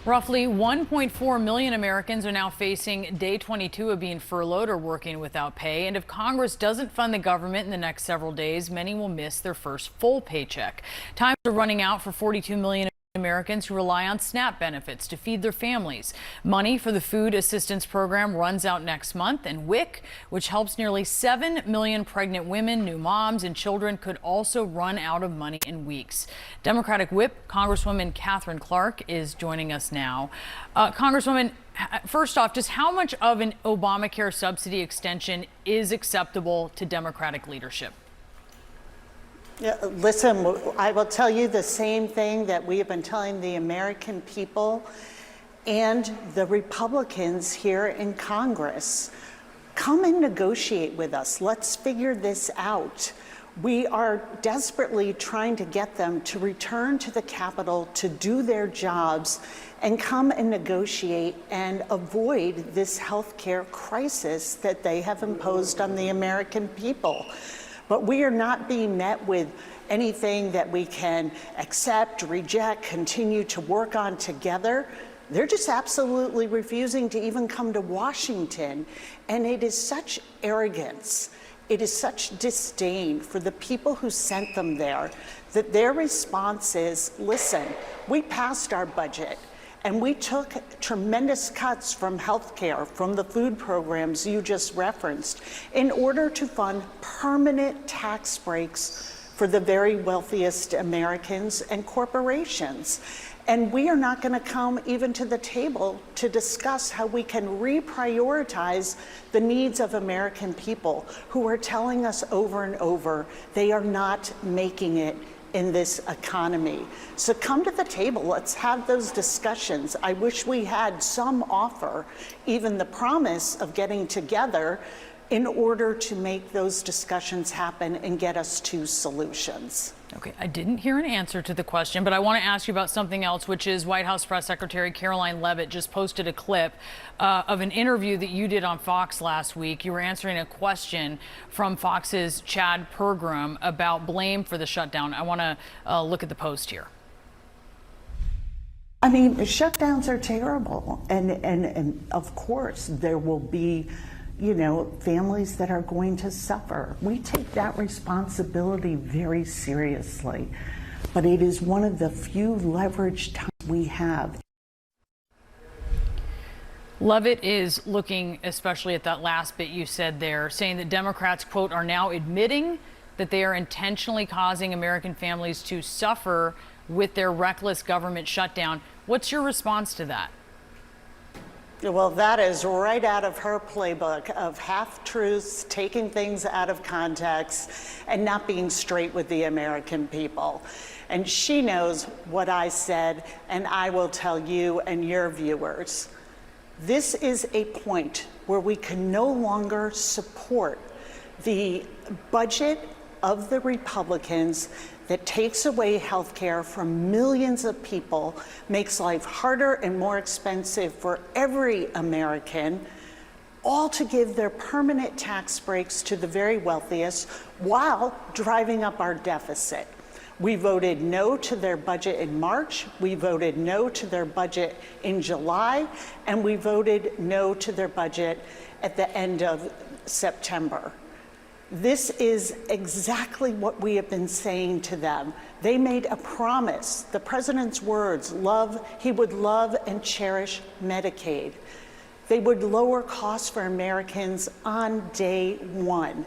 Roughly 1.4 million Americans are now facing day 22 of being furloughed or working without pay. And if Congress doesn't fund the government in the next several days, many will miss their first full paycheck. Times are running out for 42 million Americans who rely on SNAP benefits to feed their families. Money for the food assistance program runs out next month, and WIC, which helps nearly 7 million pregnant women, new moms, and children, could also run out of money in weeks. Democratic Whip Congresswoman Katherine Clark is joining us now. Congresswoman, first off, just how much of an Obamacare subsidy extension is acceptable to Democratic leadership? Yeah, listen, I will tell you the same thing that we have been telling the American people and the Republicans here in Congress. Come and negotiate with us. Let's figure this out. We are desperately trying to get them to return to the Capitol to do their jobs and come and negotiate and avoid this healthcare crisis that they have imposed on the American people. But we are not being met with anything that we can accept, reject, continue to work on together. They're just absolutely refusing to even come to Washington. And it is such arrogance, it is such disdain for the people who sent them there, that their response is, listen, we passed our budget. And we took tremendous cuts from healthcare, from the food programs you just referenced, in order to fund permanent tax breaks for the very wealthiest Americans and corporations. And we are not going to come even to the table to discuss how we can reprioritize the needs of American people who are telling us over and over they are not making it in this economy. So come to the table, let's have those discussions. I wish we had some offer, even the promise of getting together in order to make those discussions happen and get us to solutions. Okay, I didn't hear an answer to the question, but I want to ask you about something else, which is White House Press Secretary Caroline Leavitt just posted a clip of an interview that you did on Fox last week. You were answering a question from Fox's Chad Pergram about blame for the shutdown. I want to look at the post here. I mean, shutdowns are terrible. And of course, there will be families that are going to suffer. We take that responsibility very seriously, but it is one of the few leveraged times we have. Leavitt is looking especially at that last bit you said there, saying that Democrats, quote, are now admitting that they are intentionally causing American families to suffer with their reckless government shutdown. What's your response to that? Well, that is right out of her playbook of half-truths, taking things out of context, and not being straight with the American people. And she knows what I said, and I will tell you and your viewers. This is a point where we can no longer support the budget of the Republicans that takes away health care from millions of people, makes life harder and more expensive for every American, all to give their permanent tax breaks to the very wealthiest while driving up our deficit. We voted no to their budget in March, we voted no to their budget in July, and we voted no to their budget at the end of September. This is exactly what we have been saying to them. They made a promise, the president's words, he would love and cherish Medicaid. They would lower costs for Americans on day one.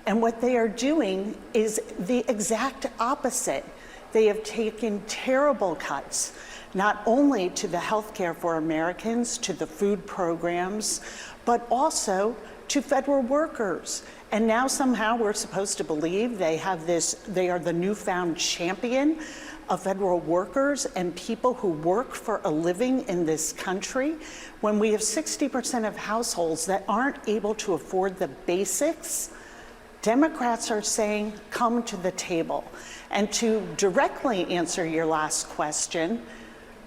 And what they are doing is the exact opposite. They have taken terrible cuts, not only to the health care for Americans, to the food programs, but also to federal workers. And now somehow we're supposed to believe they are the newfound champion of federal workers and people who work for a living in this country, when we have 60% of households that aren't able to afford the basics. Democrats are saying, come to the table. And to directly answer your last question,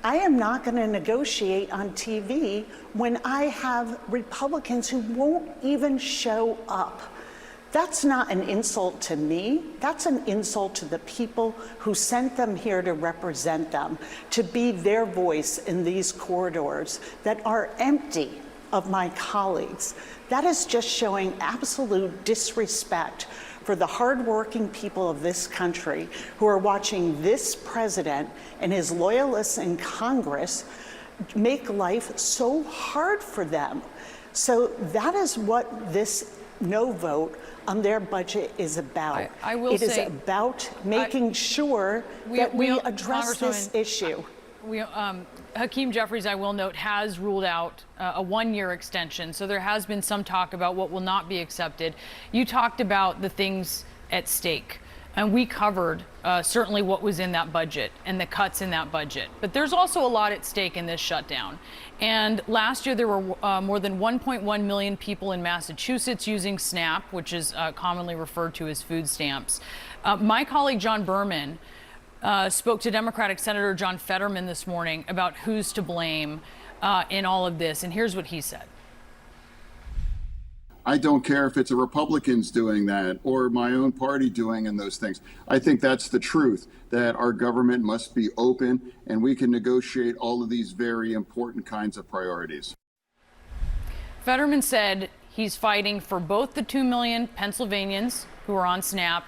I am not going to negotiate on TV when I have Republicans who won't even show up. That's not an insult to me. That's an insult to the people who sent them here to represent them, to be their voice in these corridors that are empty of my colleagues. That is just showing absolute disrespect for the hardworking people of this country who are watching this president and his loyalists in Congress make life so hard for them. So that is what this no vote on their budget is about. I will it say, is about making sure that we address this issue. Hakeem Jeffries, I will note, has ruled out a one-year extension. So there has been some talk about what will not be accepted. You talked about the things at stake. And we covered certainly what was in that budget and the cuts in that budget. But there's also a lot at stake in this shutdown. And last year there were more than 1.1 million people in Massachusetts using SNAP, which is commonly referred to as food stamps. My colleague John Berman spoke to Democratic Senator John Fetterman this morning about who's to blame in all of this. And here's what he said. I don't care if it's a Republicans doing that or my own party doing and those things. I think that's the truth, that our government must be open and we can negotiate all of these very important kinds of priorities. Fetterman said he's fighting for both the 2 million Pennsylvanians who are on SNAP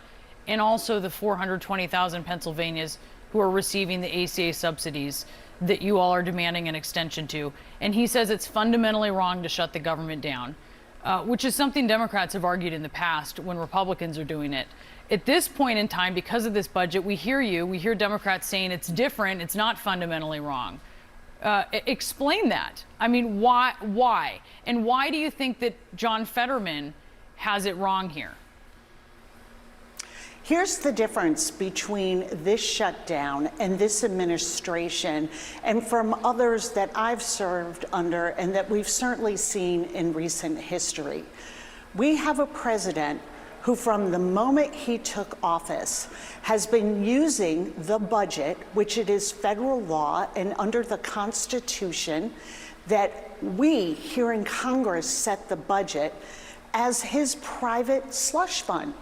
and also the 420,000 Pennsylvanians who are receiving the ACA subsidies that you all are demanding an extension to. And he says it's fundamentally wrong to shut the government down. Which is something Democrats have argued in the past when Republicans are doing it. At this point in time, because of this budget, we hear Democrats saying it's different, it's not fundamentally wrong. Explain that. I mean, why? And why do you think that John Fetterman has it wrong here? Here's the difference between this shutdown and this administration and from others that I've served under and that we've certainly seen in recent history. We have a president who from the moment he took office has been using the budget, which it is federal law and under the Constitution that we here in Congress set the budget, as his private slush fund.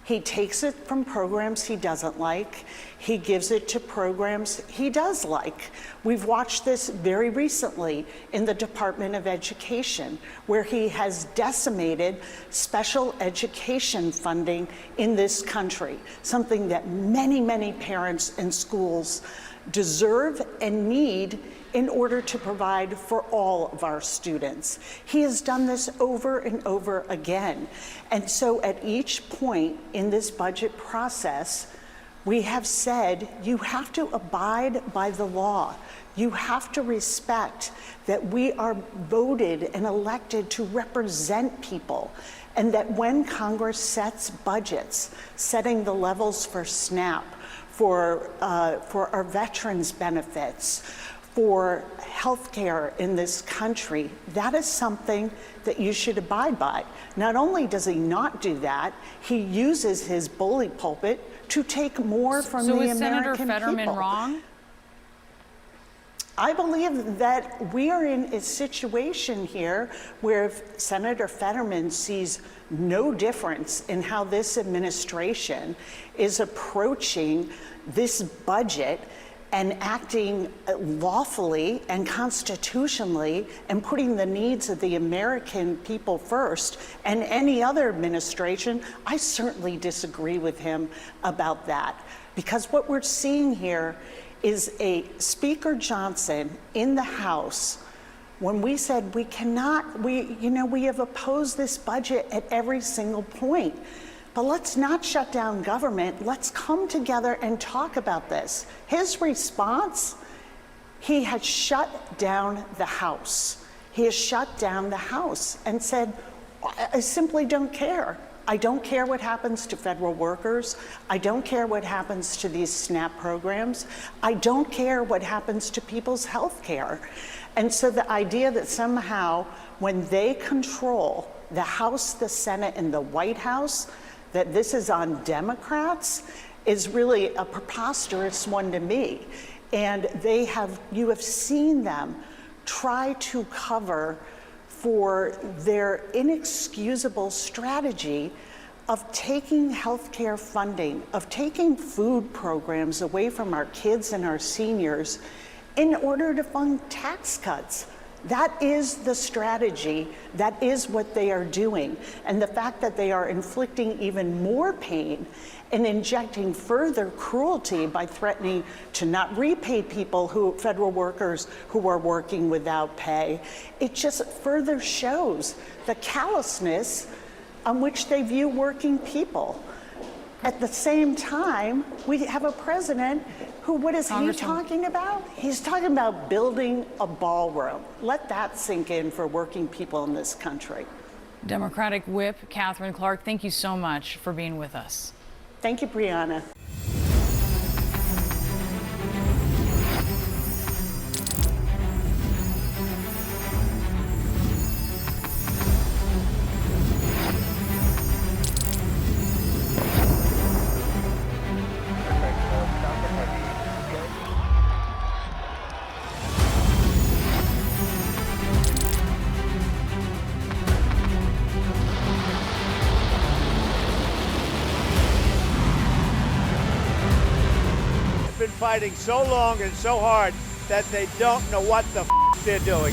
He takes it from programs he doesn't like. He gives it to programs he does like. We've watched this very recently in the Department of Education, where he has decimated special education funding in this country, something that many, many parents and schools deserve and need in order to provide for all of our students. He has done this over and over again. And so at each point in this budget process, we have said, you have to abide by the law. You have to respect that we are voted and elected to represent people, and that when Congress sets budgets, setting the levels for SNAP, for our veterans benefits, for health care in this country, that is something that you should abide by. Not only does he not do that, he uses his bully pulpit to take more from the American people. So is Senator Fetterman wrong? I believe that we are in a situation here where if Senator Fetterman sees no difference in how this administration is approaching this budget and acting lawfully and constitutionally and putting the needs of the American people first, and any other administration, I certainly disagree with him about that. Because what we're seeing here is a Speaker Johnson in the House, when we said we have opposed this budget at every single point. But let's not shut down government. Let's come together and talk about this. His response, he had shut down the House. He has shut down the House and said, I simply don't care. I don't care what happens to federal workers. I don't care what happens to these SNAP programs. I don't care what happens to people's health care. And so the idea that somehow when they control the House, the Senate, and the White House, that this is on Democrats is really a preposterous one to me. And you have seen them try to cover for their inexcusable strategy of taking healthcare funding, of taking food programs away from our kids and our seniors in order to fund tax cuts. That is the strategy. That is what they are doing. And the fact that they are inflicting even more pain and injecting further cruelty by threatening to not repay people federal workers who are working without pay, it just further shows the callousness on which they view working people. At the same time, we have a president who, what is he talking about? He's talking about building a ballroom. Let that sink in for working people in this country. Democratic Whip Catherine Clark, thank you so much for being with us. Thank you, Brianna. Been fighting so long and so hard that they don't know what the they're doing.